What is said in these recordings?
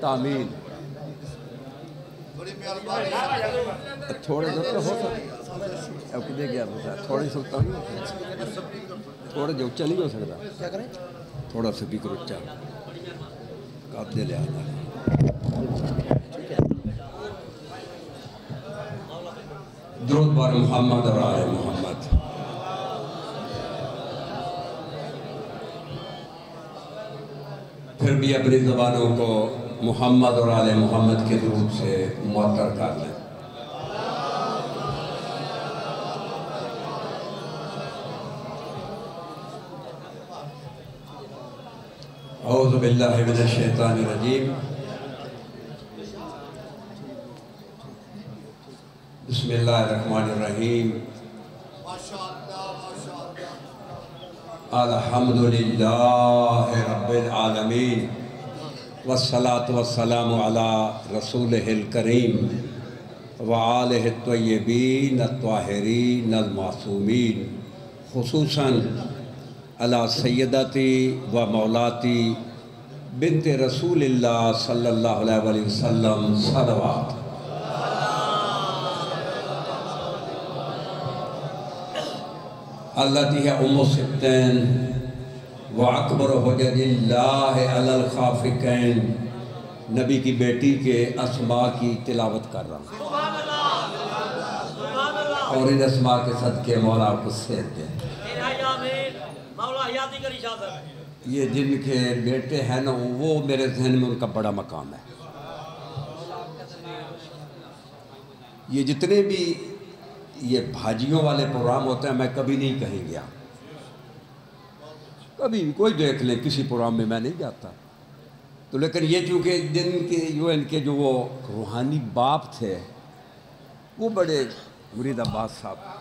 تعمیل تھوڑے جو تو ہو سکتے اب کدے گیا تھوڑے سکتا نہیں تھوڑا جو اچھا نہیں ہو سکتا کیا کریں تھوڑا سپیکر اچھا قابل لحاظ درود بار محمد اور آل محمد پھر بھی اپنی زبانوں کو محمد اور آل محمد کے درود سے معطر کر لیں اعوذ باللہ من الشیطان الرجیم بسم اللہ الرحمن الرحیم الحمدللہ رب العالمین والصلاة والسلام علی رسولہ الکریم وآلہ الطیبین الطاہرین المعصومین خصوصاً علی سیدتی و مولاتی بنت رسول اللہ صلی اللہ علیہ وسلم صلوات التي ہے ام السبتین و اکبر حجج اللہ علی الخافقین نبی کی بیٹی کے اسماء کی تلاوت کر رہا ہوں اور ان اسماء کے صدقے مولا کو صحت دیں یہ جن کے بیٹے ہیں نا وہ میرے ذہن میں ان کا بڑا مقام ہے یہ جتنے بھی یہ بھاجیوں والے پروگرام ہوتے ہیں میں کبھی نہیں کہیں گیا کبھی کوئی دیکھ لیں کسی پروگرام میں میں نہیں جاتا تو لیکن یہ چونکہ جن کے ان کے جو وہ روحانی باپ تھے وہ بڑے مرید عباس صاحب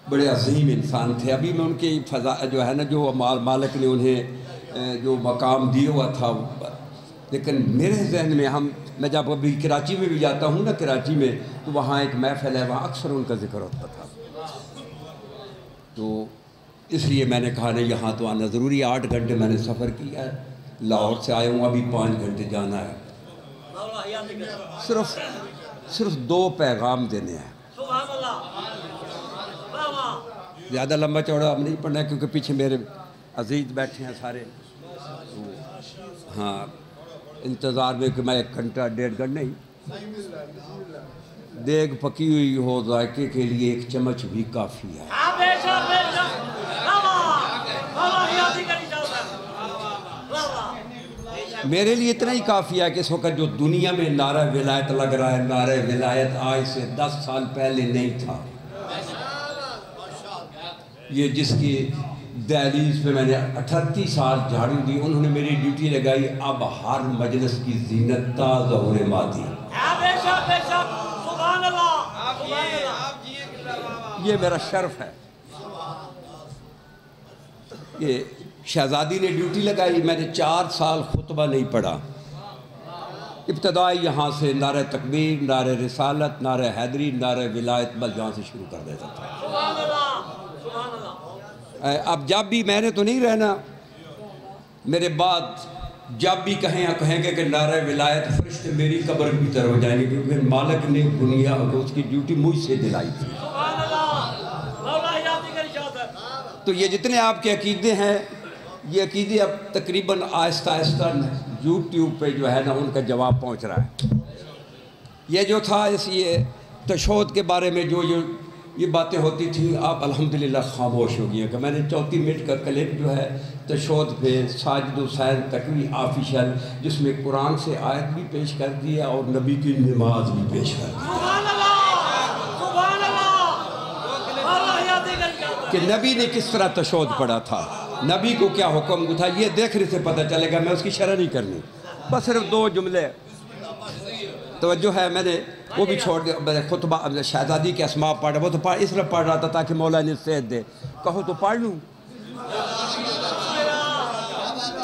بڑے عظیم انسان تھے ابھی میں ان کی فضا جو ہے نا جو مالک نے انہیں جو مقام دیا ہوا تھا لیکن میرے ذہن میں میں جب ابھی کراچی میں بھی جاتا ہوں نا کراچی میں تو وہاں ایک محفل ہے وہاں اکثر ان کا ذکر ہوتا تھا تو اس لیے میں نے کہا نہیں یہاں تو آنا ضروری 8 گھنٹے میں نے سفر کیا ہے لاہور سے آیا ہوں ابھی 5 گھنٹے جانا ہے صرف 2 پیغام دینے ہیں زیادہ لمبا چوڑا ہم نہیں پڑھنا ہے کیونکہ پیچھے میرے عزیز بیٹھے ہیں سارے ہاں انتظار میں کہ میں 1 گھنٹہ 1.5 گھنٹہ نہیں دیگ پکی ہوئی ہو ذائقے کے لیے 1 چمچ بھی کافی ہے میرے لیے اتنا ہی کافی ہے کہ اس وقت جو دنیا میں نعرہ ولایت لگ رہا ہے نعرہ ولایت آج سے 10 سال پہلے نہیں تھا یہ جس کی دہلیز پہ میں نے 38 سال جھاڑو دی انہوں نے میری ڈیوٹی لگائی اب ہر مجلس کی زینت تا ظہور مادی یہ میرا شرف ہے یہ شہزادی نے ڈیوٹی لگائی میں نے 4 سال خطبہ نہیں پڑھا ابتدائی یہاں سے نعرہ تکبیر نعرہ رسالت نعرہ حیدری نعرہ ولایت بس یہاں سے شروع کر دیتا تھا اب جب بھی میں نے تو نہیں رہنا میرے بعد جب بھی کہیں گے کہ نعرہ ولایت فرشتے میری قبر کی طرف جائیں گے کیونکہ مالک نے دنیا اس کی ڈیوٹی مجھ سے دلائی تھی تو یہ جتنے آپ کے عقیدے ہیں یہ عقیدے اب تقریباً آہستہ آہستہ یوٹیوب پہ جو ہے نا ان کا جواب پہنچ رہا ہے یہ جو تھا اس یہ تشہد کے بارے میں جو یہ باتیں ہوتی تھیں آپ الحمدللہ خاموش ہو گئی ہیں کہ میں نے 34 منٹ کا کلپ جو ہے تشہد پہ ساجد حسین تقوی آفیشل جس میں قرآن سے آیت بھی پیش کر دی ہے اور نبی کی نماز بھی پیش کر دی کہ نبی نے کس طرح تشہد پڑھا تھا نبی کو کیا حکم تھا یہ دیکھنے سے پتہ چلے گا میں اس کی شرح نہیں کرنی بس صرف 2 جملے توجہ ہے میں نے وہ بھی چھوڑ دیا خطبہ شہزادی کے اسماء پڑھ وہ تو اس لیے پڑھ رہا تھا تاکہ مولا نے صحت دے کہو تو پڑھ لوں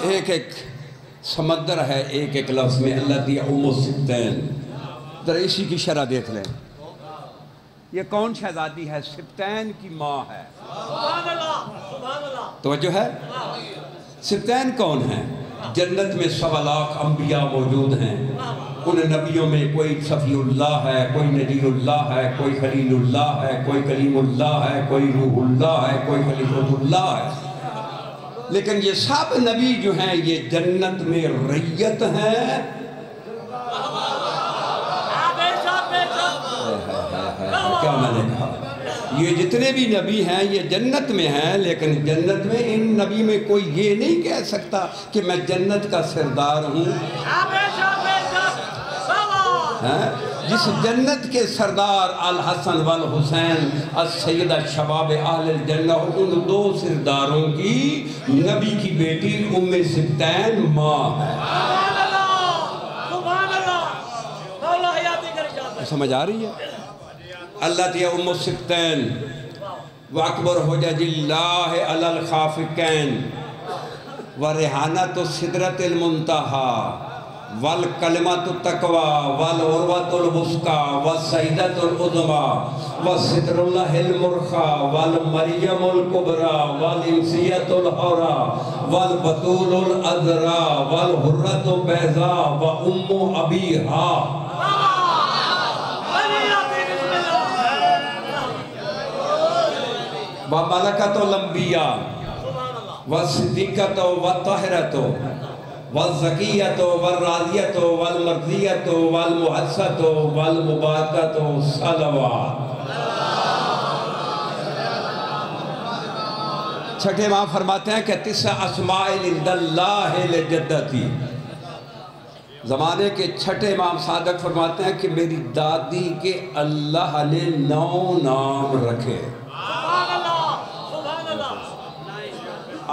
ایک سمندر ہے ایک لفظ میں اللہ دی ام السبتین ذرا اسی کی شرح دیکھ لیں یہ کون شہزادی ہے سبتین کی ماں ہے توجہ ہے سبتین کون ہے جنت میں 1.25 لاکھ انبیاء موجود ہیں، ان نبیوں میں کوئی صفی اللہ ہے، کوئی نذیر اللہ ہے، کوئی خلیل اللہ ہے، کوئی کلیم اللہ ہے، کوئی روح اللہ ہے، کوئی خلیفۃ اللہ ہے، لیکن یہ سب نبی جو ہیں یہ جنت میں ریت ہیں۔ کیا میں نے کہا؟ یہ جتنے بھی نبی ہیں یہ جنت میں ہیں، لیکن جنت میں ان نبی میں کوئی یہ نہیں کہہ سکتا کہ میں جنت کا سردار ہوں۔ جس جنت کے سردار الحسن والحسین السیدہ شباب اہل الجنہ، ان 2 سرداروں کی نبی کی بیٹی ام سبتین ماں ہے۔ سمجھ آ رہی ہے؟ اللہ تیا ام سبتین وَأَكْبَرُ حُجَجِ اللَّهِ عَلَى الْخَافِقَيْن وَرِحَانَةُ السِّدْرَةِ الْمُنْتَهَى وَالْكَلِمَةُ التَّقْوَى وَالْعُرْوَةُ الْوُثْقَى وَالسَّيْدَةُ الْعُظْمَى وَالسِّتْرُ اللَّهِ الْمُرْخَى وَالْمَرْيَمُ الْكُبْرَى وَالْإِنْسِيَّةُ الْحُرَى وَالْبَتُولُ الْأَذْرَى وَالْحُرَّةُ الْبَيْضَاء وَأُمُّ أَبِيهَا وَمَلَكَةُ الْأَنْبِيَاءِ وَالصِّدِّيقَةُ وَالطَّاهِرَةُ وَالزَّكِيَّةُ وَالرَّاضِيَةُ وَالْمَرْضِيَّةُ وَالْمُحَسَّةُ وَالْمُبَارَكَةُ صلوات۔ چھٹے امام فرماتے ہیں کہ 9 اسماء عند اللہ لجدتی، زمانے کے چھٹے امام صادق فرماتے ہیں کہ میری دادی کے اللہ نے 9 نام رکھے۔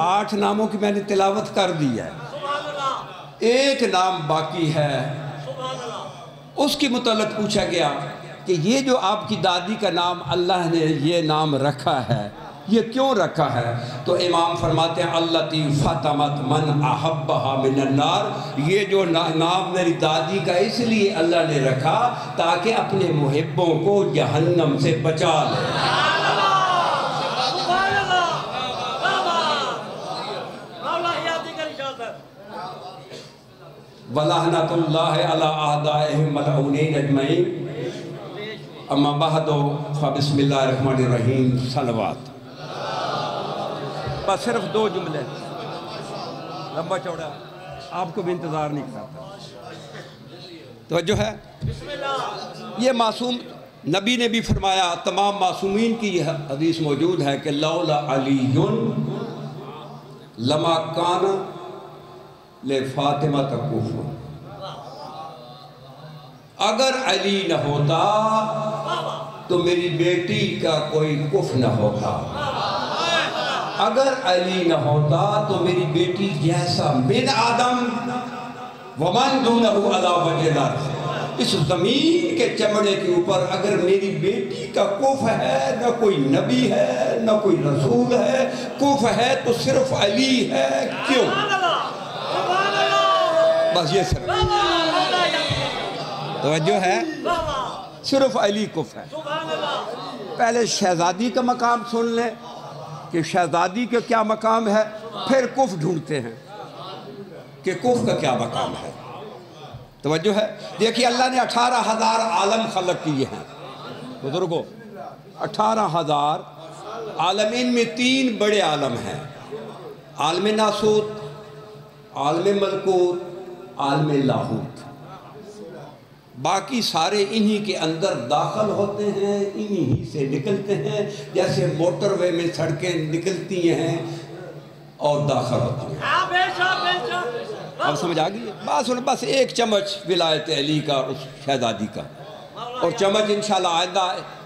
8 ناموں کی میں نے تلاوت کر دی ہے، ایک نام باقی ہے۔ اس کی متعلق پوچھا گیا کہ یہ جو آپ کی دادی کا نام اللہ نے یہ نام رکھا ہے یہ کیوں رکھا ہے؟ تو امام فرماتے ہیں اللتی فاطمت من احبہا من النار، یہ جو نام میری دادی کا اس لیے اللہ نے رکھا تاکہ اپنے محبوں کو جہنم سے بچا لے۔ وَلَحْنَةُ اللَّهِ عَلَىٰ أَعْدَائِهِمْ مَلْعُونِينَ أَجْمَعِينَ اما بعد فبسم اللہ الرحمن الرحیم صلوات۔ بس صرف 2 جملے، لمبا چوڑا آپ کو بھی انتظار نہیں کرتا۔ توجہ ہے؟ یہ معصوم نبی نے بھی فرمایا، تمام معصومین کی یہ حدیث موجود ہے کہ لولا علی لما کان لفاطمہ کفر، اگر علی نہ ہوتا تو میری بیٹی کا کوئی کف نہ ہوتا، اگر علی نہ ہوتا تو میری بیٹی جیسا من آدم ومن دونہ علی وجہ الارض، اس زمین کے چمڑے کے اوپر اگر میری بیٹی کا کف ہے، نہ کوئی نبی ہے نہ کوئی رسول ہے، کف ہے تو صرف علی ہے۔ کیوں؟ بس یہ صرف توجہ ہے، صرف علی کف ہے۔ پہلے شہزادی کا مقام سن لیں کہ شہزادی کا کیا مقام ہے، پھر کف ڈھونڈتے ہیں کہ کف کا کیا مقام ہے۔ توجہ ہے؟ دیکھیے اللہ نے 18,000 عالم خلق کیے ہیں بزرگوں، 18,000 عالم، ان میں 3 بڑے عالم ہیں، عالم ناسوت، عالم ملکوت، عالم لاہوت۔ باقی سارے انہی کے اندر داخل ہوتے ہیں، انہی سے نکلتے ہیں، جیسے موٹر وے میں سڑکیں نکلتی ہیں اور داخل ہوتی ہیں۔ اب سمجھ آگئی ہے؟ بس ایک چمچ ولایت علی کا، اس شہزادی کا، اور چمچ انشاءاللہ آئندہ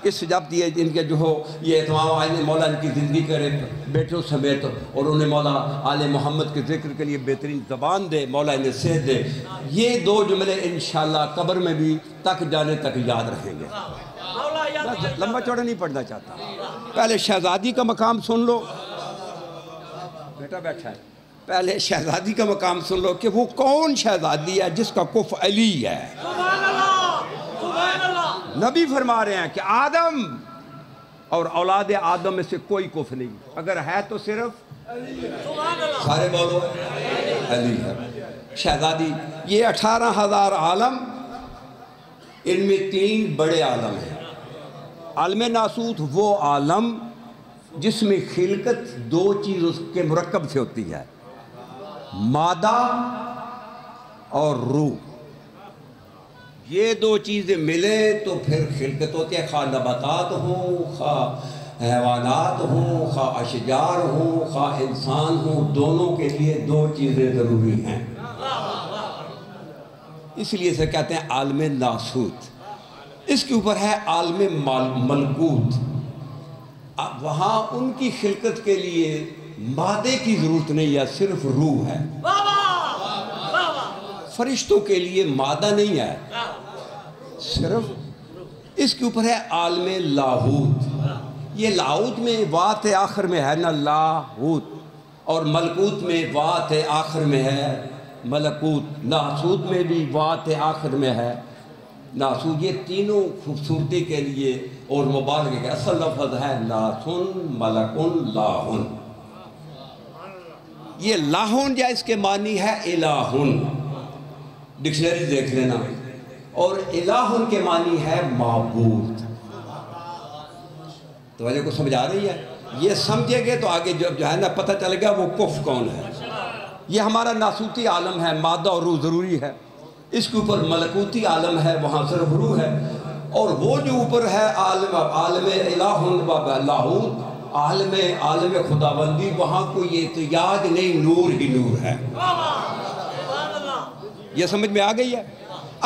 اس جب یہ ان کے جو ہو یہ اہتمام آئندہ مولا ان کی زندگی کرے بیٹوں سمیت، اور انہیں مولا آل محمد کے ذکر کے لیے بہترین زبان دے، مولا انہیں صحت دے۔ یہ 2 جملے انشاءاللہ قبر میں بھی تک جانے تک یاد رہیں گے۔ لمبا چوڑا نہیں پڑھنا چاہتا، پہلے شہزادی کا مقام سن لو، بیٹا بیٹھا ہے، پہلے شہزادی کا مقام سن لو کہ وہ کون شہزادی ہے جس کا کف علی ہے۔ نبی فرما رہے ہیں کہ آدم اور اولاد آدم میں سے کوئی کف نہیں، اگر ہے تو صرف سارے بولو علی ہے شہزادی. یہ 18,000 عالم، ان میں 3 بڑے عالم ہیں. عالم ناسوت وہ عالم جس میں خلقت 2 چیز اس کے مرکب سے ہوتی ہے، مادہ اور روح. یہ 2 چیزیں ملیں تو پھر خلقت ہوتی ہے، خواہ نباتات ہوں، خواہ حیوانات ہوں، خواہ اشجار ہوں، خواہ انسان ہوں، دونوں کے لیے 2 چیزیں ضروری ہیں. اس لیے اسے کہتے ہیں عالم ناسوت. اس کے اوپر ہے عالم ملکوت. وہاں ان کی خلقت کے لیے مادے کی ضرورت نہیں ہے، صرف روح ہے. فرشتوں کے لیے مادہ نہیں ہے، صرف. اس کے اوپر ہے عالم لاہوت. یہ لاہوت میں وات آخر میں ہے نا لاہوت، اور ملکوت میں وات آخر میں ہے ملکوت. ناسوت میں بھی وات آخر میں ہے ناسوت. یہ تینوں خوبصورتی کے لیے اور مبالغے کے اصل لفظ ہے ناسن ملکن لاہن. یہ لاہن یا اس کے معنی ہے الہن، ڈکشنری دیکھ لینا. اور الہن کے معنی ہے معبود. توجہ کو سمجھ آ رہی ہے؟ یہ سمجھے گے تو آگے جو ہے نا پتہ چلے گا وہ کف کون ہے. یہ ہمارا ناسوتی عالم ہے، مادہ اور روح ضروری ہے. اس کے اوپر ملکوتی عالم ہے، وہاں صرف روح ہے. اور وہ جو اوپر ہے عالم الہن و لاہوت، عالم خداوندی، وہاں کوئی احتجاج نہیں، نور ہی نور ہے. یہ سمجھ میں آ گئی ہے؟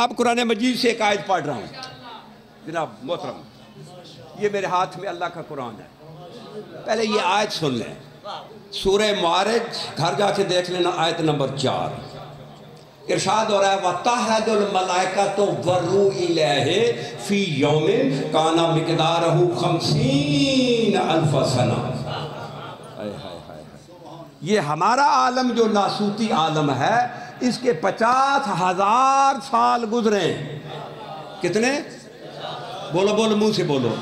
اب قرآن مجید سے ایک آیت پڑھ رہا ہوں جناب محترم. یہ میرے ہاتھ میں اللہ کا قرآن ہے. پہلے یہ آیت سن لیں، سورہ معارج، گھر جا کے دیکھ لینا، آیت نمبر 4. ارشاد ہو رہا ہے وَتَحْرَجُ الْمَلَائِكَةُ وَالرُّوحُ إِلَيْهِ فِي يَوْمٍ كَانَ مِقْدَارُهُ 50,000 سنہ. یہ ہمارا عالم جو ناسوتی عالم ہے، اس کے 50,000 سال گزرے. کتنے؟ بولو بولو، منہ سے بولو.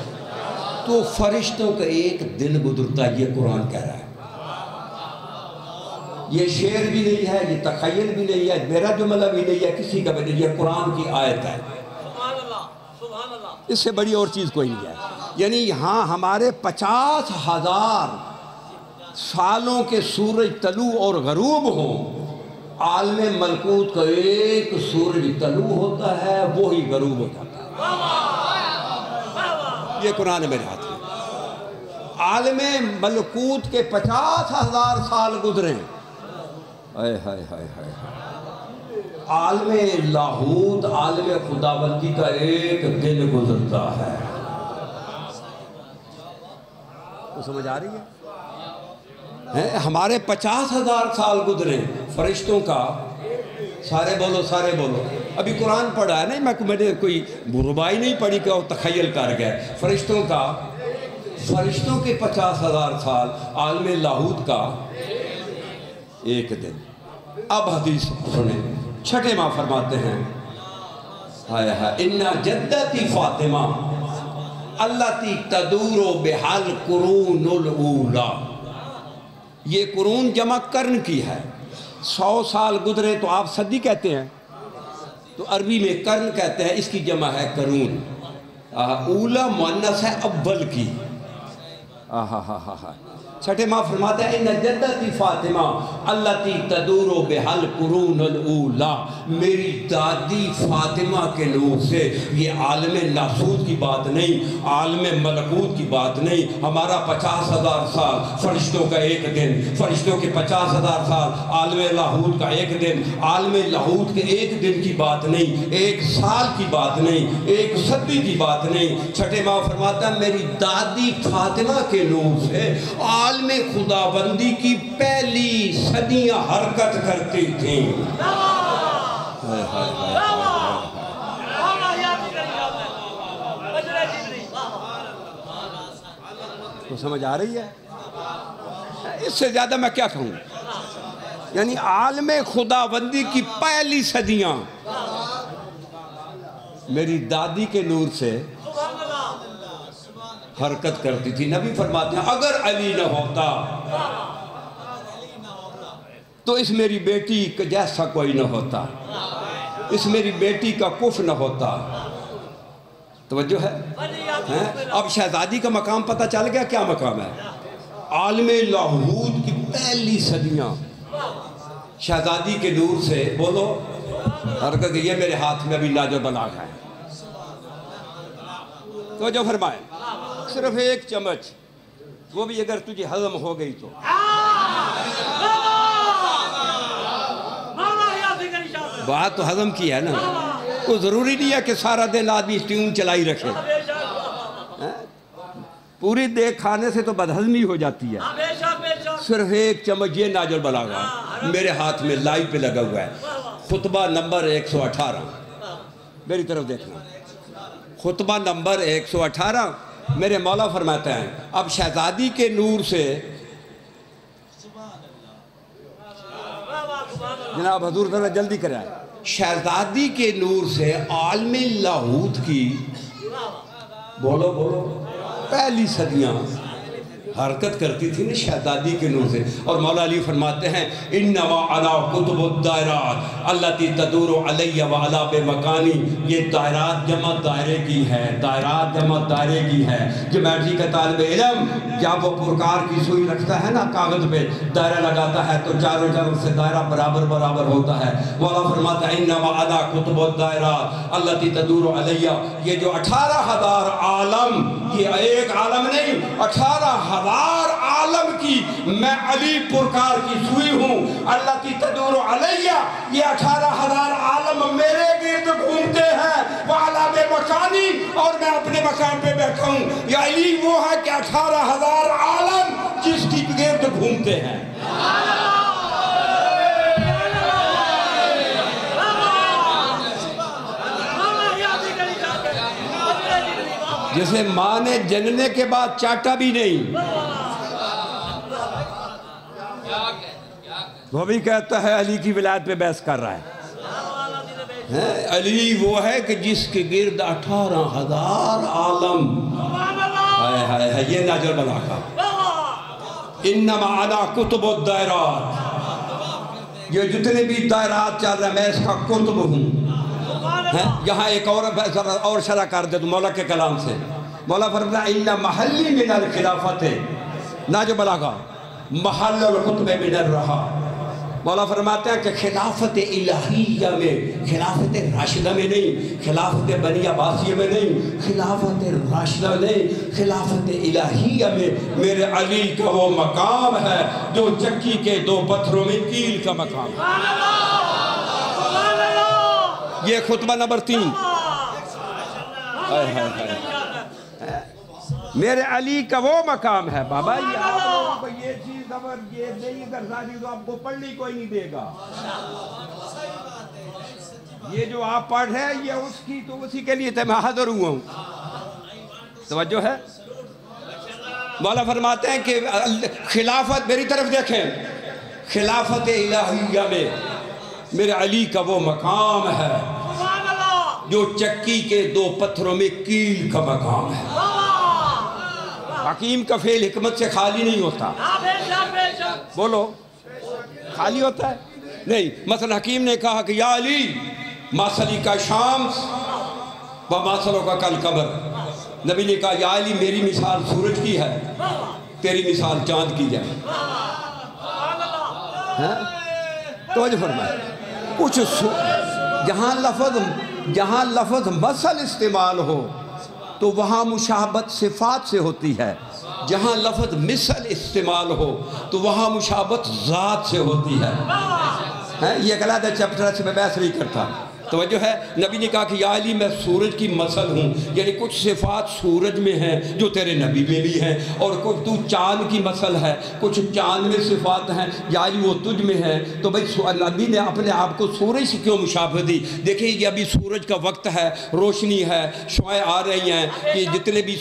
تو فرشتوں کا ایک دن گزرتا ہے. یہ قرآن کہہ رہا ہے. یہ شعر بھی نہیں ہے، یہ تخیل بھی نہیں ہے، میرا جملہ بھی نہیں ہے، کسی کا بھی نہیں. یہ قرآن کی آیت ہے. اس سے بڑی اور چیز کوئی نہیں ہے. یعنی یہاں ہمارے 50,000 سالوں کے سورج طلوع اور غروب ہوں. عالم ملکوت کا ایک سورج طلوع ہوتا ہے، وہی غروب ہو جاتا ہے. یہ قرآن میرے ہاتھ میں. عالم ملکوت کے 50,000 سال گزرے. عالم لاہوت، عالم خداوندی کا ایک دن گزرتا ہے. تو سمجھ آ رہی ہے؟ ہمارے 50,000 سال گزرے. فرشتوں کا سارے بولو سارے بولو. ابھی قرآن پڑھا ہے نہیں، میں نے کوئی ربائی نہیں پڑھی کہ وہ تخیل کر گئے. فرشتوں کے 50,000 سال، عالم لاہوت کا ایک دن. اب حدیث سنیں. 6 ماہ فرماتے ہیں اِنَّ جَدَّتِ فاطمہ الَّتِي تَدُورُ بِهَا الْقُرُونُ الْأُولَى. یہ قرون جمع قرن کی ہے. 100 سال گزرے تو آپ صدی کہتے ہیں، تو عربی میں قرن کہتے ہیں. اس کی جمع ہے قرون. اولا مؤنث ہے اول کی. 6 ماہ فرماتا ہے اِنَّ جَدَّتِ فاطمہ الَّتِي تَدُورُ بِهَا الْقُرُونُ الْأُولَى. میری دادی فاطمہ کے نور سے. یہ عالم ناسوت کی بات نہیں، عالم ملکوت کی بات نہیں. ہمارا 50,000 سال، فرشتوں کا ایک دن. فرشتوں کے 50,000 سال، عالم لاہوت کا ایک دن. عالم لاہوت کے ایک دن کی بات نہیں، ایک سال کی بات نہیں، ایک صدی کی بات نہیں. 6 ماہ فرماتا ہے میری دادی فاطمہ کے نور سے عالم خداوندی کی پہلی صدیاں حرکت کرتی تھیں. تو سمجھ آ رہی ہے؟ اس سے زیادہ میں کیا کہوں. یعنی عالم خداوندی کی پہلی صدیاں میری دادی کے نور سے حرکت کرتی تھی. نبی فرماتے ہیں اگر علی نہ ہوتا تو اس میری بیٹی کا جیسا کوئی نہ ہوتا، اس میری بیٹی کا کف نہ ہوتا۔ توجہ ہے؟ اب شہزادی کا مقام پتہ چل گیا کیا مقام ہے؟ عالم لاہوت کی پہلی صدیاں شہزادی کے نور سے، بولو حرکت، یہ میرے ہاتھ میں ابھی لاج و بلاغ ہے۔ توجہ فرمائے، صرف ایک چمچ، وہ بھی اگر تجھے ہضم ہو گئی تو۔ بات تو ہضم کی ہے نا، کوئی ضروری نہیں ہے کہ سارا دن آدمی ٹیون چلائی رکھے، پوری دیکھ کھانے سے تو بدہضمی ہو جاتی ہے۔ صرف ایک چمچ، یہ ناج البلاغہ ہے، میرے ہاتھ میں لائیو پہ لگا ہوا ہے، خطبہ نمبر 118، میری طرف دیکھنا، خطبہ نمبر 118۔ میرے مولا فرماتے ہیں اب شہزادی کے نور سے، جناب حضور ذرا جلدی کریں، شہزادی کے نور سے عالم لاہوت کی، بولو بولو، پہلی صدیاں حرکت کرتی تھی نا شہزادی کے نور سے۔ اور مولا علی فرماتے ہیں انما علی کتب الدائرات التی تدور علی وعلا بمکانی، یہ دائرات جمع دائرے کی ہے، دائرات جمع دائرے کی ہے۔ جیومیٹری کا طالب علم جب وہ پرکار کی سوئی رکھتا ہے نا کاغذ پہ، دائرہ لگاتا ہے تو چاروں جانب سے دائرہ برابر برابر ہوتا ہے۔ مولا فرماتا ہے انما علی کتب الدائرات التی تدور علی، یہ جو 18,000 عالم، یہ ایک عالم نہیں، 18,000 عالم کی میں علی پرکار کی سوئی ہوں، اللہ تی تدور علیہ، یہ 18,000 عالم میرے گرد گھومتے ہیں، وعلا بے مکانی، اور میں اپنے مقام پہ بیٹھا ہوں۔ یہ علی وہ ہے کہ 18,000 عالم جس کی گرد گھومتے ہیں۔ جسے ماں نے جننے کے بعد چاٹا بھی نہیں، وہ بھی کہتا ہے علی کی ولایت پہ بحث کر رہا ہے۔ علی وہ ہے کہ جس کے گرد 18,000 عالم، یہ ناج البلاغہ، انما علی کتب الدائرات، یہ جتنے بھی دائرات چل رہے ہیں میں اس کا کتب ہوں۔ یہاں ایک اور شرح کر دے تو مولا کے کلام سے، مولا فرماتا ہے ان محلی من الخلافت، ناج البلاغہ محل الخطب من الرہا۔ مولا فرماتے ہیں کہ خلافت الہیہ میں، خلافت راشدہ میں نہیں، خلافت بنی عباسیہ میں نہیں، خلافت راشدہ میں نہیں، خلافت الہیہ میں میرے علی کا وہ مقام ہے جو چکی کے 2 پتھروں میں کیل کا مقام ہے۔ یہ خطبہ نمبر 3۔ میرے علی کا وہ مقام ہے۔ بابا یہ آپ لوگوں کو یہ چیز اگر یہ نہیں کرزادی تو آپ کو پڑھنی کوئی نہیں دے گا۔ یہ جو آپ پڑھ رہے ہیں یہ اس کی تو اسی کے لیے میں حاضر ہوا ہوں۔ توجہ ہے؟ مولا فرماتے ہیں کہ خلافت، میری طرف دیکھیں، خلافت الہیہ میں میرے علی کا وہ مقام ہے جو چکی کے 2 پتھروں میں کیل کا مقام ہے۔ حکیم کا فعل حکمت سے خالی نہیں ہوتا، بولو خالی ہوتا ہے نہیں۔ مثلا حکیم نے کہا کہ یا علی ماسلی کا شامس و ماسلوں کا کل قمر، نبی نے کہا یا علی میری مثال سورج کی ہے، تیری مثال چاند کی ہے۔ توجہ فرمائے، کچھ جہاں لفظ مثل استعمال ہو تو وہاں مشابہت صفات سے ہوتی ہے، جہاں لفظ مثل استعمال ہو تو وہاں مشابہت ذات سے ہوتی ہے۔ یہ غلط ہے، چپٹر سے میں بحث نہیں کرتا۔ توجہ ہے، نبی نے کہا کہ یا علی میں سورج کی مثل ہوں، یعنی کچھ صفات سورج میں ہیں جو تیرے نبی میں بھی ہیں، اور کچھ تو چاند کی مثل ہے، کچھ چاند میں صفات ہیں، یا علی وہ تجھ میں ہے۔ تو بھئی نبی نے اپنے آپ کو سورج سے کیوں مشابہت دی؟ دیکھیں یہ ابھی سورج کا وقت ہے، روشنی ہے، شعائیں آ رہی ہیں کہ جتنے بھی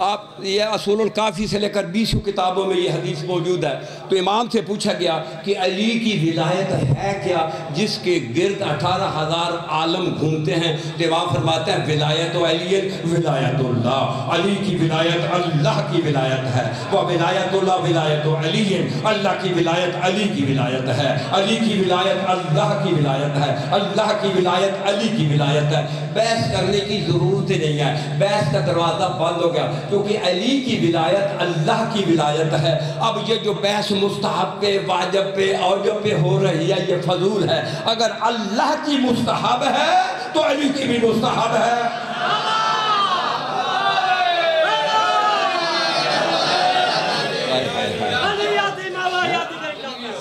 آپ یہ اصول الکافی سے لے کر 20 کتابوں میں یہ حدیث موجود ہے. تو امام سے پوچھا گیا کہ علی کی ولایت ہے کیا جس کے گرد 18,000 عالم گھومتے ہیں؟ تو امام فرماتے ہیں ولایت علی ولایت اللہ، علی کی ولایت اللہ کی ولایت ہے. وہ ولایت اللہ ولایت علی، اللہ کی ولایت علی کی ولایت ہے، علی کی ولایت اللہ کی ولایت ہے، اللہ کی ولایت علی کی ولایت ہے. بحث کرنے کی ضرورت ہی نہیں ہے، بحث کا دروازہ بند ہو گیا کیونکہ علی کی ولایت اللہ کی ولایت ہے. اب یہ جو بحث مستحب پہ، واجب پہ، اوجب پہ ہو رہی ہے یہ فضول ہے. اگر اللہ کی مستحب ہے تو علی کی بھی مستحب ہے.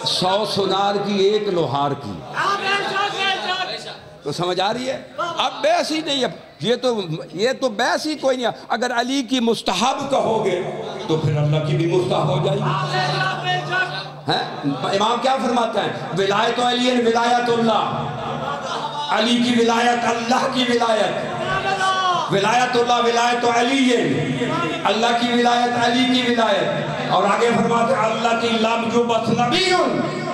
100 سونار کی 1 لوہار کی. تو سمجھ آ رہی ہے؟ اب بحث ہی نہیں ہے، یہ تو بحث ہی کوئی نہیں ہے. اگر علی کی مستحب کہو گے تو پھر اللہ کی بھی مستحب ہو جائے گی. امام کیا فرماتا ہے؟ ولایت علی ولایت اللہ، علی کی ولایت اللہ کی ولایت، ولایت اللہ ولایت علی، اللہ کی ولایت علی کی ولایت. اور آگے فرماتے ہیں اللہ کی لم یبعث نبی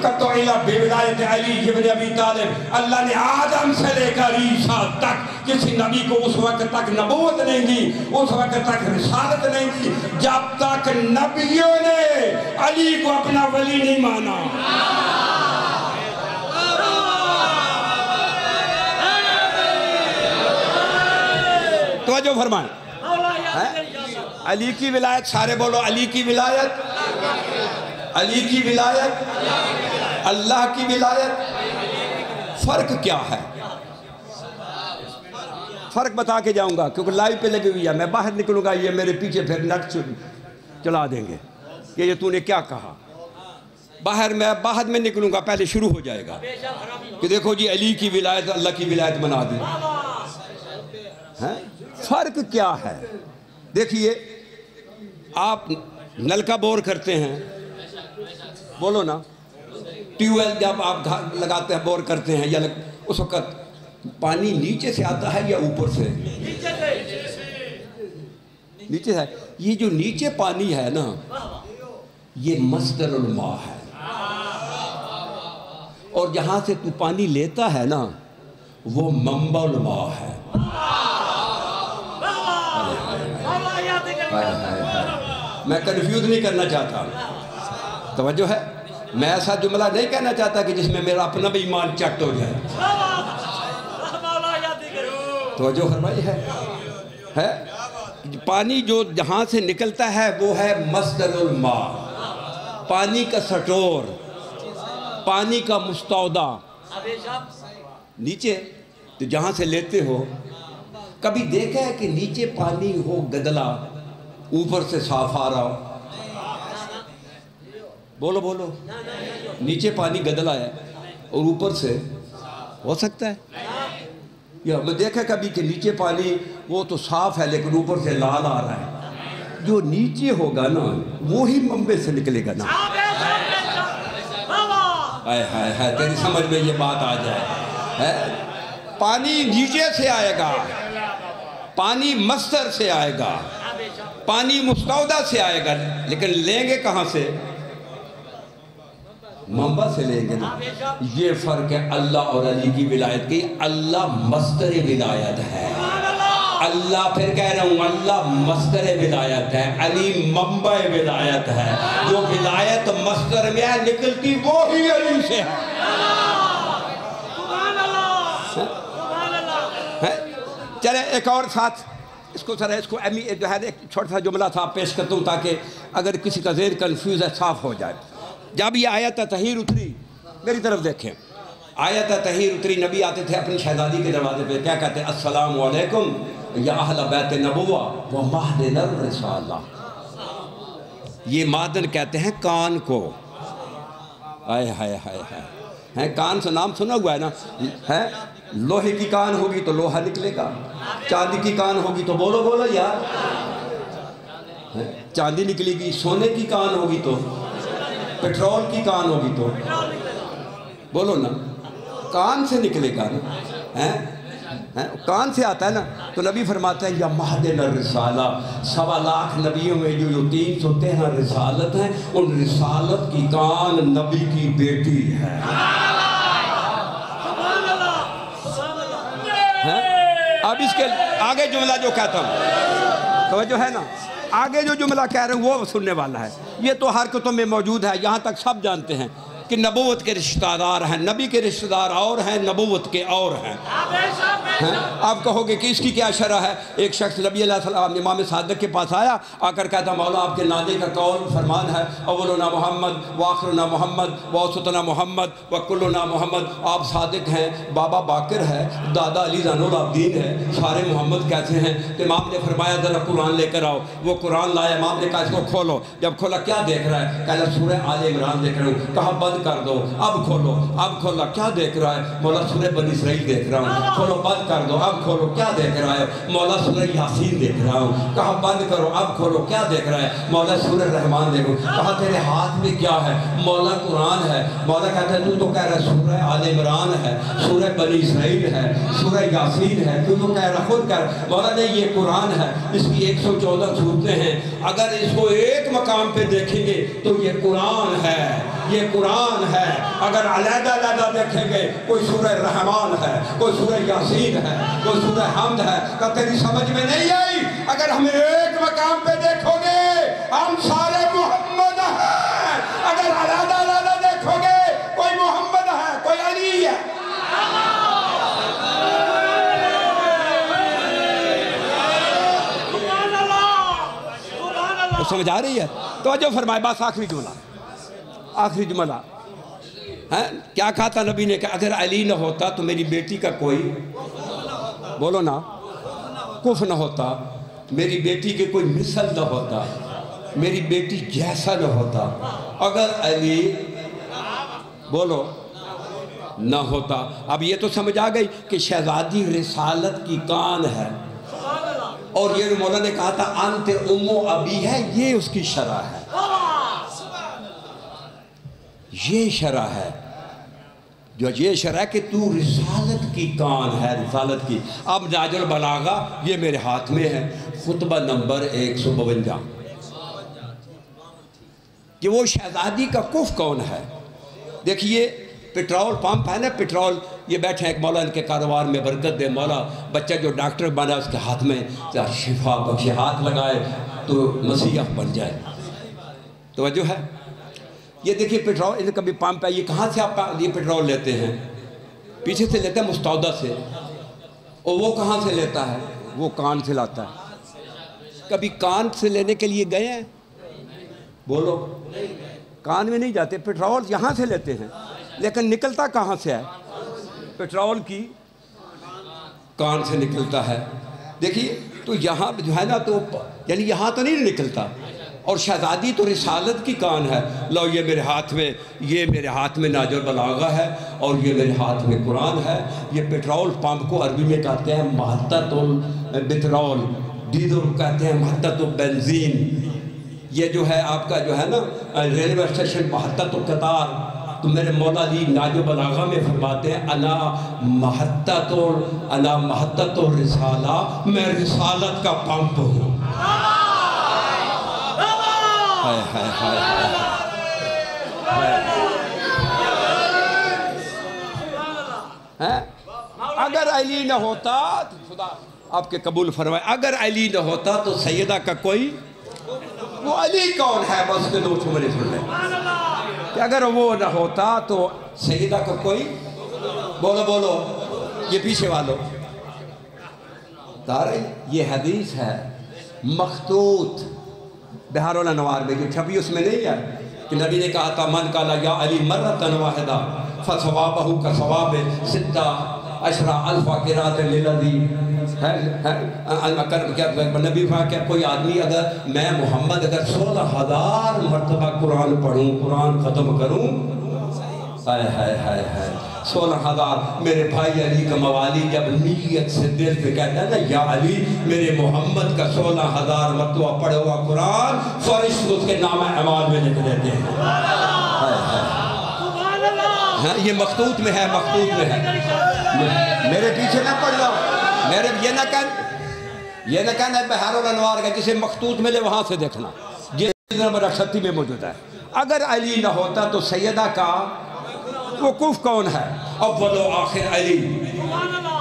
قط الا بولایت علی ابن ابی طالب. اللہ نے آدم سے لے کر عیسیٰ تک کسی نبی کو اس وقت تک نبوت نہیں دی، اس وقت تک رسالت نہیں دی جب تک نبیوں نے علی کو اپنا ولی نہیں مانا. توجہ فرمائیں. علی کی ولایت، سارے بولو علی کی ولایت، علی کی ولایت، اللہ کی ولایت. فرق کیا ہے؟ فرق بتا کے جاؤں گا کیونکہ لائیو پہ لگی ہوئی ہے. میں باہر نکلوں گا یہ میرے پیچھے پھر نٹ چلا دیں گے کہ یہ تو نے کیا کہا. میں باہر میں نکلوں گا، پہلے شروع ہو جائے گا کہ دیکھو جی علی کی ولایت اللہ کی ولایت بنا دی. فرق کیا ہے؟ دیکھیے آپ نل کا بور کرتے ہیں، بولو نا، ٹیوب ویل جب آپ لگاتے ہیں بور کرتے ہیں یا اس وقت پانی نیچے سے آتا ہے یا اوپر سے؟ نیچے سے. یہ جو نیچے پانی ہے نا یہ مصدر الماء ہے، اور جہاں سے تو پانی لیتا ہے نا وہ منبع الماء ہے. میں کنفیوز نہیں کرنا چاہتا، توجہ ہے، میں ایسا جملہ نہیں کہنا چاہتا کہ جس میں میرا اپنا بھی ایمان چٹ ہو جائے. توجہ فرمائی ہے. پانی جو جہاں سے نکلتا ہے وہ ہے مصدر الماء، پانی کا سٹور، پانی کا مستودع. نیچے تو جہاں سے لیتے ہو کبھی دیکھا ہے کہ نیچے پانی ہو گدلا اوپر سے صاف آ رہا ہو؟ بولو بولو. نیچے پانی گدلا ہے اور اوپر سے ہو سکتا ہے یا میں دیکھا کبھی کہ نیچے پانی وہ تو صاف ہے لیکن اوپر سے لال آ رہا ہے. جو نیچے ہوگا نا وہی منبع سے نکلے گا نا. تیری سمجھ میں یہ بات آ جائے. پانی نیچے سے آئے گا، پانی مصدر سے آئے گا، پانی مستودع سے آئے گا، لیکن لیں گے کہاں سے؟ منبع سے لیں گے نا. یہ فرق ہے اللہ اور علی کی ولایت کی. اللہ مصدر ولایت ہے، اللہ پھر کہہ رہا ہوں اللہ مصدر ولایت ہے، علی منبع ولایت ہے. جو ولایت مصدر میں ہے نکلتی وہی علی سے ہے. چلے ایک اور ساتھ اس کو جو ہے ایک چھوٹا سا جملہ تھا پیش کرتا ہوں تاکہ اگر کسی کا ذہن کنفیوز ہے صاف ہو جائے. جب یہ آیت تطہیر اتری، میری طرف دیکھیں، آیت تطہیر اتری، نبی آتے تھے اپنی شہزادی کے دروازے پہ، کیا کہتے ہیں؟ السلام علیکم یا اہل بیت نبوہ و مہدن الرسالہ. یہ مادن کہتے ہیں کان کو. آئے ہائے ہائے ہائے. کان سے نام سنا ہوا ہے نا. لوہے کی کان ہوگی تو لوہا نکلے گا، چاندی کی کان ہوگی تو بولو بولو یار چاندی نکلے گی. سونے کی کان ہوگی تو، پیٹرول کی کان ہوگی تو بولو نا، کان سے نکلے گا نا. کان سے آتا ہے نا. تو نبی فرماتا ہے یا مہدن الرسالہ، 1.25 لاکھ نبیوں میں جو 313 رسالت ہیں، ان رسالت کی کان نبی کی بیٹی ہے. اب اس کے آگے جملہ جو کہتا ہوں، توجہ ہے نا، آگے جو جملہ کہہ رہے ہیں وہ سننے والا ہے. یہ تو ہر کتب میں موجود ہے، یہاں تک سب جانتے ہیں کہ نبوت کے رشتہ دار ہیں. نبی کے رشتہ دار اور ہیں، نبوت کے اور ہیں. آپ کہو گے کہ اس کی کیا شرح ہے؟ ایک شخص نبی علیہ السلام امام صادق کے پاس آیا، آ کر کہتا مولا آپ کے نادے کا قول فرمان ہے اولنا محمد وآخرنا محمد ووسطنا محمد وکلنا محمد. آپ صادق ہیں، بابا باقر ہے، دادا علی زین العابدین ہے، سارے محمد کیسے ہیں؟ تو امام نے فرمایا ذرا قرآن لے کر آؤ. وہ قرآن لایا، امام نے کہا اس کو کھولو. جب کھولا کیا دیکھ رہا ہے؟ کہا سورہ آل عمران دیکھ رہا ہوں. کہا بند کر دو. اب کھولو. اب کھولا کیا دیکھ رہا ہے؟ مولا سورہ بنی اسرائیل دیکھ رہا ہوں. کھولو بند کر دو. اب کھولو کیا دیکھ رہا ہے؟ مولا سورہ یاسین دیکھ رہا ہوں. کہا بند کرو. اب کھولو کیا دیکھ رہا ہے؟ مولا سورہ رحمان دیکھو. کہا تیرے ہاتھ میں کیا ہے؟ مولا قرآن ہے. مولا کہتا ہے تو کہہ رہا ہے سورہ آل عمران ہے، سورہ بنی اسرائیل ہے، سورہ یاسین ہے، تو کہہ رہا خود کر. مولا نے یہ قرآن ہے، اس کی 114 صورتیں ہیں. اگر اس کو ایک مقام پہ دیکھیں گے تو یہ قرآن ہے، یہ قرآن ہے. اگر علیحدہ علیحدہ دیکھیں گے کوئی سورہ رحمان ہے، کوئی سورہ یاسین ہے، کوئی سورہ حمد ہے. کہ تیری سمجھ میں نہیں آئی؟ اگر ہمیں ایک مقام پہ دیکھو گے ہم سارے محمد ہیں. اگر علیحدہ علیحدہ دیکھو گے کوئی محمد ہے، کوئی علی ہے. سمجھ آ رہی ہے؟ توجہ فرمائے. بس آخری جملہ، آخری جملہ کیا کہا تھا نبی نے؟ کہ اگر علی نہ ہوتا تو میری بیٹی کا کوئی، بولو نا، کف نہ ہوتا، میری بیٹی کے کوئی مثل نہ ہوتا، میری بیٹی جیسا نہ ہوتا. اگر علی، بولو، نہ ہوتا. اب یہ تو سمجھ آ گئی کہ شہزادی رسالت کی کان ہے. اور یہ جو مولا نے کہا تھا انت ام ابی ہے، یہ اس کی شرح ہے. یہ شرح ہے، جو یہ شرح ہے کہ تو رسالت کی کان ہے، رسالت کی. اب نہج البلاغہ یہ میرے ہاتھ میں ہے، خطبہ نمبر 152، کہ وہ شہزادی کا کف کون ہے. دیکھیے پیٹرول پمپ ہے نا، پیٹرول، یہ بیٹھے ایک مولا ان کے کاروبار میں برکت دے. مولا بچہ جو ڈاکٹر بنا اس کے ہاتھ میں شفا بخشے، ہاتھ لگائے تو مسیح بن جائے. توجہ ہے؟ یہ دیکھیے پیٹرول، ان کا بھی پمپ ہے. یہ کہاں سے آپ یہ پیٹرول لیتے ہیں؟ پیچھے سے لیتے ہیں مستودع سے. اور وہ کہاں سے لیتا ہے؟ وہ کان سے لاتا ہے. کبھی کان سے لینے کے لیے گئے ہیں؟ بولو. کان میں نہیں جاتے. پیٹرول یہاں سے لیتے ہیں، لیکن نکلتا کہاں سے ہے؟ پیٹرول کی کان سے نکلتا ہے. دیکھیے تو یہاں جو ہے نا، تو یعنی یہاں تو نہیں نکلتا. اور شہزادی تو رسالت کی کان ہے. لو یہ میرے ہاتھ میں، یہ میرے ہاتھ میں نہج البلاغہ ہے، اور یہ میرے ہاتھ میں قرآن ہے. یہ پیٹرول پمپ کو عربی میں کہتے ہیں محطۃ البترول، ڈیزل کہتے ہیں محطۃ البنزین. یہ جو ہے آپ کا جو ہے نا ریلوے اسٹیشن محطۃ القطار. تو میرے مولا علی نہج البلاغہ میں فرماتے ہیں انا محطۃ الرسالہ، میں رسالت کا پمپ ہوں. اگر علی نہ ہوتا، خدا آپ کے قبول فرمائے، اگر علی نہ ہوتا تو سیدہ کا کوئی، وہ علی کون ہے؟ بس کے دو جملے سن لیں کہ اگر وہ نہ ہوتا تو سیدہ کا کوئی، بولو بولو، یہ پیچھے والو. یہ حدیث ہے مخطوط بہار الانوار میں، جو چھپی اس میں نہیں ہے، کہ نبی نے کہا تھا من قال یا علی مرۃ واحدہ فثوابہ کثواب 16,000 قراءۃ للذی. نبی کہا کہ کوئی آدمی اگر میں محمد اگر 16,000 مرتبہ قرآن پڑھوں، قرآن ختم کروں، 16,000. میرے بھائی علی کا موالی جب نیت سے دل پہ کہتا ہے نا یا علی میرے محمد کا 16,000 مرتبہ پڑھا ہوا قرآن، فرشتے اس کے نام اعمال میں لکھ دیتے ہیں. یہ مخطوط میں ہے، مخطوط میں ہے. میرے پیچھے نہ پڑ جاؤ، میرے یہ نہ کہنا بحر الانوار کا جسے مخطوط ملے وہاں سے دیکھنا، جس نمبر 38 میں موجود ہے۔ اگر علی نہ ہوتا تو سیدہ کا وقوف کون ہے؟ اول و آخر علی،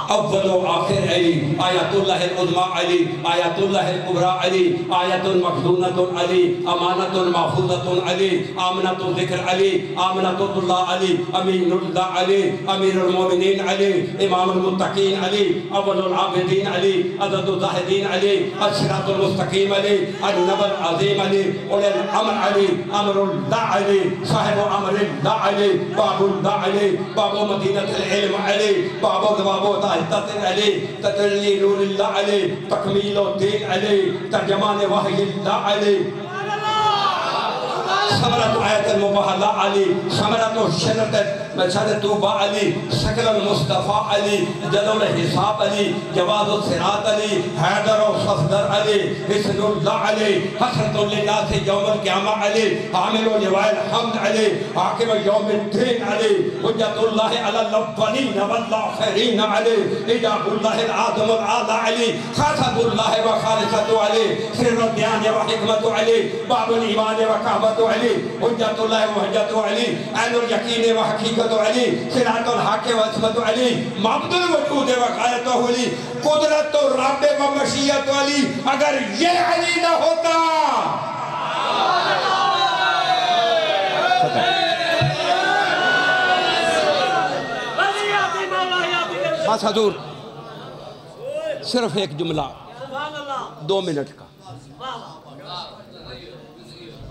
اول و آخر علی، آیت اللہ العظمیٰ علی، آیت اللہ الکبریٰ علی، آیت مخزونۃ علی، امانت محفوظۃ علی، آمنۃ ذکر علی، آمنۃ اللہ علی، امین اللہ علی، امیر المومنین علی، امام المتقین علی، اول العابدین علی، عدد الزاہدین علی، الصراط المستقیم علی، النبی العظیم علی، اولی الامر علی، امر اللہ علی، صاحب امر اللہ علی، باب اللہ علی، باب مدینہ العلم علی، باب داہتت علی، تجلی نور اللہ علی، تکمیل الدین علی، ترجمان وحی اللہ علی، ثمرت آیت المباہلہ علی، ثمرت شرط توبہ علی، شکل المصطفیٰ علی، جلول حساب علی، جواز الصراط علی، حیدر و صفدر علی، حسن اللہ علی، حسرت للناس یوم القیامہ علی، حامل و لواء الحمد علی، حاکم یوم الدین علی، حجت اللہ علی الاولین والآخرین علی، ایجاب اللہ العظم العالی علی، خاصت اللہ و خالصت علی، سر الدیان و حکمت علی، باب الایمان و کعبت علی، حجت اللہ و حجت علی، عین الیقین و حقیقت علی، صراط الحق و عصمت علی، معبد الوجود و غایت علی، قدرت و رب و مشیت علی۔ اگر یہ علی نہ ہوتا بس حضور صرف ایک جملہ 2 منٹ کا،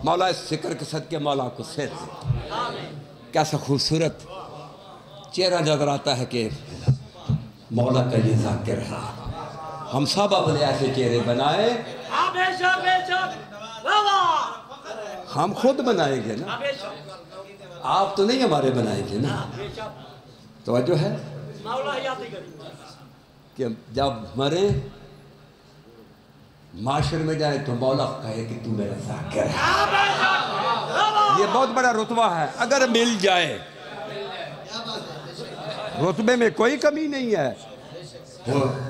مولا اس ذکر کے صدقے مولا کو سیر دے۔ کیسا خوبصورت چہرہ نظر آتا ہے کہ مولا کا یہ ذاکر ہے۔ ہم سب اپنے ایسے چہرے بنائے، ہم خود بنائیں گے نا، آپ تو نہیں ہمارے بنائیں گے نا۔ توجہ ہے کہ جب مریں معاشر میں جائے تو مولا کہے کہ تو میرا ذاکر ہے۔ یہ بہت بڑا رتبہ ہے، اگر مل جائے رتبے میں کوئی کمی نہیں ہے۔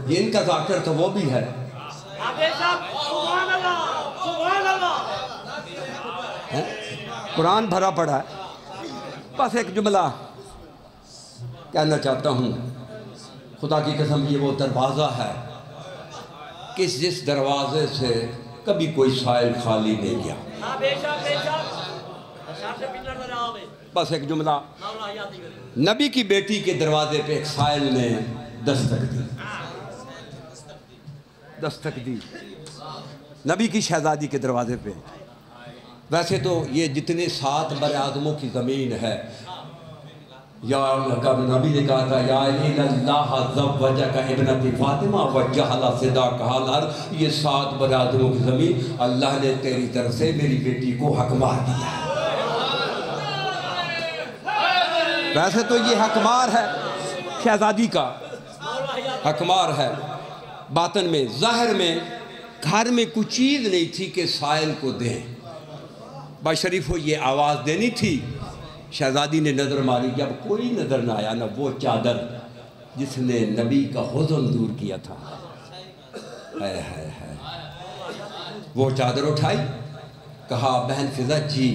یہ ان کا ذاکر تو وہ بھی ہے۔ قرآن بھرا پڑا ہے۔ بس ایک جملہ کہنا چاہتا ہوں، خدا کی قسم یہ وہ دروازہ ہے کہ جس دروازے سے کبھی کوئی سائل خالی نہیں گیا۔ بس ایک جملہ، نبی کی بیٹی کے دروازے پہ ایک سائل نے دستک دی، نبی کی شہزادی کے دروازے پہ۔ ویسے تو یہ جتنے 7 بر اعظموں کی زمین ہے، یا نبی نے کہا تھا یا اللہ زوجک ابنت فاطمہ وجہل صداقہ الارض، یہ 7 بر اعظموں کی زمین اللہ نے تیری طرف سے میری بیٹی کو حق مار دیا ہے۔ ویسے تو یہ حق مار ہے شہزادی کا، حق مار ہے باطن میں، ظاہر میں گھر میں کوئی چیز نہیں تھی کہ سائل کو دیں۔ بشریف کو یہ آواز دینی تھی، شہزادی نے نظر ماری، جب کوئی نظر نہ آیا نہ وہ چادر جس نے نبی کا حزن دور کیا تھا، وہ چادر اٹھائی، کہا بہن فضا جی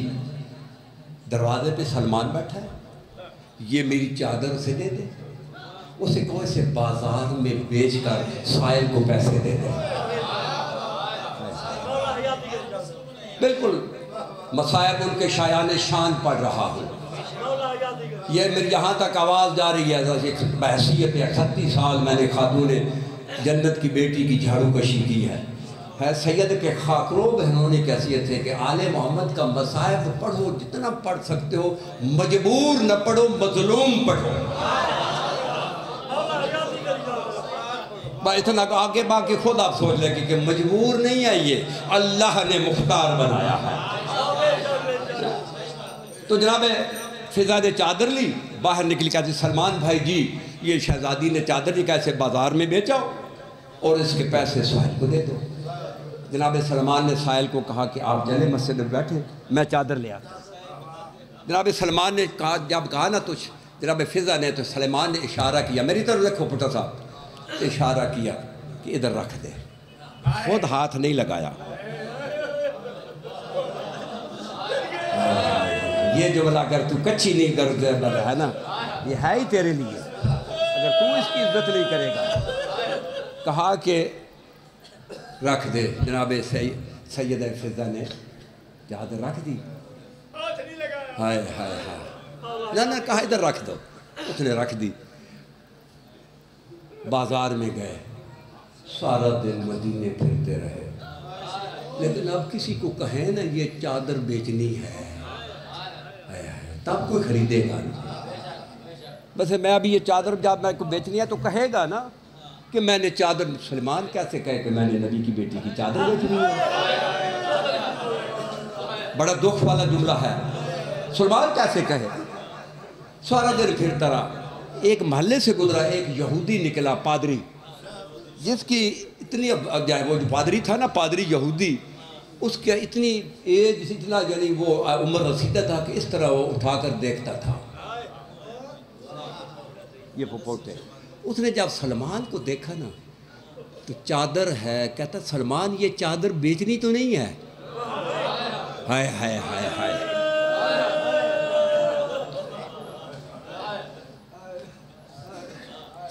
دروازے پہ سلمان بیٹھا ہے، یہ میری چادر اسے دے دے، اسے کہو اسے بازار میں بیچ کر سائل کو پیسے دے دے۔ بالکل مصائب ان کے شایان شان پڑھ رہا ہوں، یہ میری یہاں تک آواز جا رہی ہے۔ بحیثیت 38 سال میں نے خاتون جنت کی بیٹی کی جھاڑو کشی کی ہے۔ سید کے خاکرو بہنوں نے کیسیت ہے کہ آل محمد کا مصائب پڑھو، جتنا پڑھ سکتے ہو، مجبور نہ پڑھو، مظلوم پڑھو۔ اتنا آگے باقی خود آپ سوچ لیں کہ مجبور نہیں ہے، یہ اللہ نے مختار بنایا ہے۔ تو جناب فضا نے چادر لی، باہر نکلی، کہتے سلمان بھائی جی یہ شہزادی نے چادر دی، کیسے بازار میں بیچاؤ اور اس کے پیسے سائل کو دے دو۔ جناب سلمان نے سائل کو کہا کہ آپ جلے مسجد میں بیٹھے، میں چادر لے آتا۔ جناب سلمان نے کہا، جب کہا نا تو جناب فضا نے تو سلیمان نے اشارہ کیا میری طرف دیکھو پٹا صاحب، اشارہ کیا کہ ادھر رکھ دے، خود ہاتھ نہیں لگایا۔ یہ جملہ اگر تو کچی نہیں کر ہے نا، یہ ہے ہی تیرے لیے، اگر تو اس کی عزت نہیں کرے گا۔ کہا کہ رکھ دے، جناب سیدہ فضا نے چادر رکھ دی، ہائے ہائے ہائے، نہ کہا ادھر رکھ دو، اس نے رکھ دی۔ بازار میں گئے، سارا دن مدینے پھرتے رہے، لیکن اب کسی کو کہیں نا یہ چادر بیچنی ہے، تب کوئی خریدے گا نہیں۔ بس میں ابھی یہ چادر جب میں کو بیچنی ہے تو کہے گا نا کہ میں نے چادر، سلمان کیسے کہے کہ میں نے نبی کی بیٹی کی چادر بیچنی ہے؟ بڑا دکھ والا جملہ ہے، سلمان کیسے کہے؟ سارا دن پھرتا رہا، ایک محلے سے گزرا، ایک یہودی نکلا پادری، جس کی اتنی وہ جو پادری تھا نا، پادری یہودی، اس کا اتنی ایج، اتنا یعنی وہ عمر رسیدہ تھا کہ اس طرح وہ اٹھا کر دیکھتا تھا یہ پپوٹے۔ اس نے جب سلمان کو دیکھا نا تو چادر ہے، کہتا سلمان یہ چادر بیچنی تو نہیں ہے؟ ہائے ہائے ہائے ہائے،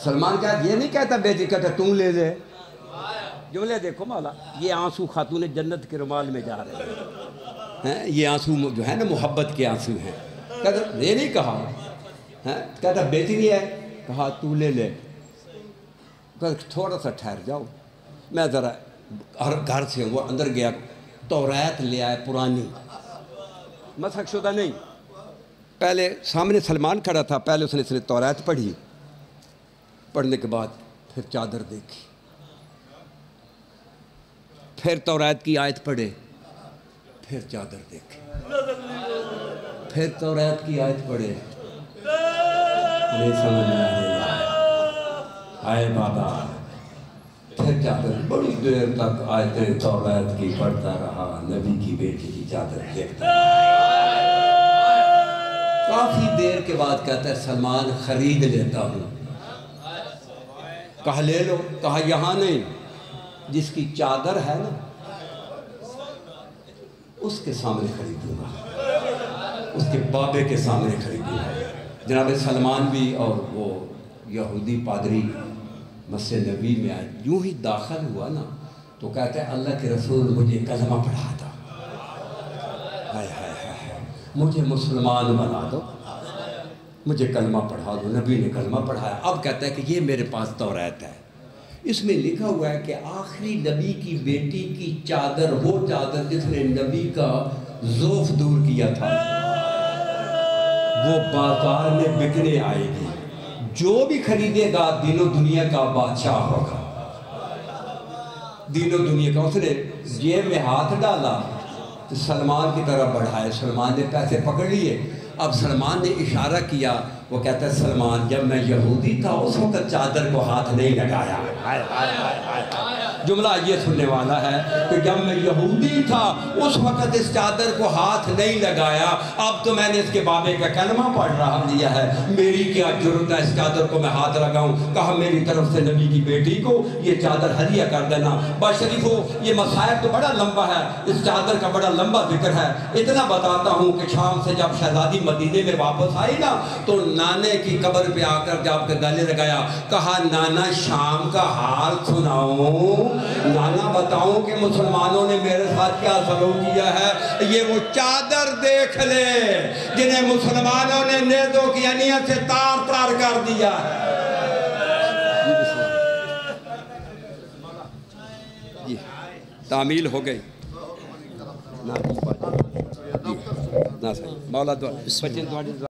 سلمان کہتا یہ نہیں کہتا بیچی، کہتا تم لے لے۔ جملے دیکھو مولا، یہ آنسو خاتون جنت کے رومال میں جا رہے ہیں، یہ آنسو جو ہے نا محبت کے آنسو ہیں۔ کہتا یہ نہیں کہا، کہتا بیچنی ہے، کہا تو لے لے، کہتا تھوڑا سا ٹھہر جاؤ، میں ذرا گھر سے وہ اندر گیا، توریت لے آئے پرانی، مسخ شدہ نہیں، پہلے سامنے سلمان کھڑا تھا، پہلے اس نے توریت پڑھی، پڑھنے کے بعد پھر چادر دیکھی، پھر توریت کی آیت پڑھے، پھر چادر دیکھی، پھر توریت کی آیت پڑھے، نہیں سمجھ میں آئے بابا، پھر چادر، بڑی دیر تک آیتیں توریت کی پڑھتا رہا، نبی کی بیٹی کی چادر دیکھتا رہا۔ کافی دیر کے بعد کہتا ہے سلمان خرید لیتا ہوں۔ کہا لے لو، کہا یہاں نہیں، جس کی چادر ہے نا اس کے سامنے خریدوں گا، اس کے بابے کے سامنے خریدوں گا۔ جناب سلمان بھی اور وہ یہودی پادری مسجد نبی میں آئے، یوں ہی داخل ہوا نا تو کہتا ہے اللہ کے رسول مجھے کلمہ پڑھا دو، ہائے ہائے ہائے، مجھے مسلمان بنا دو، مجھے کلمہ پڑھا دو۔ نبی نے کلمہ پڑھایا، اب کہتا ہے کہ یہ میرے پاس توریت ہے، اس میں لکھا ہوا ہے کہ آخری نبی کی بیٹی کی چادر، وہ چادر جس نے نبی کا ذوف دور کیا تھا، وہ بازار میں بکنے آئے گی، جو بھی خریدے گا دین و دنیا کا بادشاہ ہوگا، دین و دنیا کا۔ اس نے جیب میں ہاتھ ڈالا تو سلمان کی طرف بڑھائے، سلمان نے پیسے پکڑ لیے، اب سلمان نے اشارہ کیا، وہ کہتا ہے سلمان جب میں یہودی تھا اس وقت چادر کو ہاتھ نہیں لگایا۔ جملہ یہ سننے والا ہے کہ جب میں یہودی تھا اس وقت اس چادر کو ہاتھ نہیں لگایا، اب تو میں نے اس کے بابے کا کلمہ پڑھ رہا دیا ہے، میری کیا جرت ہے اس چادر کو میں ہاتھ لگاؤں؟ کہا میری طرف سے نبی کی بیٹی کو یہ چادر ہدیہ کر دینا۔ باشریفو یہ مسائل تو بڑا لمبا ہے، اس چادر کا بڑا لمبا ذکر ہے، اتنا بتاتا ہوں کہ شام سے جب شہزادی مدینے میں واپس آئی نا تو نانے کی قبر پہ آ کر جب گلے لگایا، کہا نانا شام کا حال سناؤں، نانا بتاؤں کہ مسلمانوں نے میرے ساتھ کیا سلوک کیا ہے، یہ وہ چادر دیکھ لے جنہیں مسلمانوں نے نیزوں کی انیت سے تار تار کر دیا ہے۔ تعمیل ہو گئی نا صحیح مولا دعا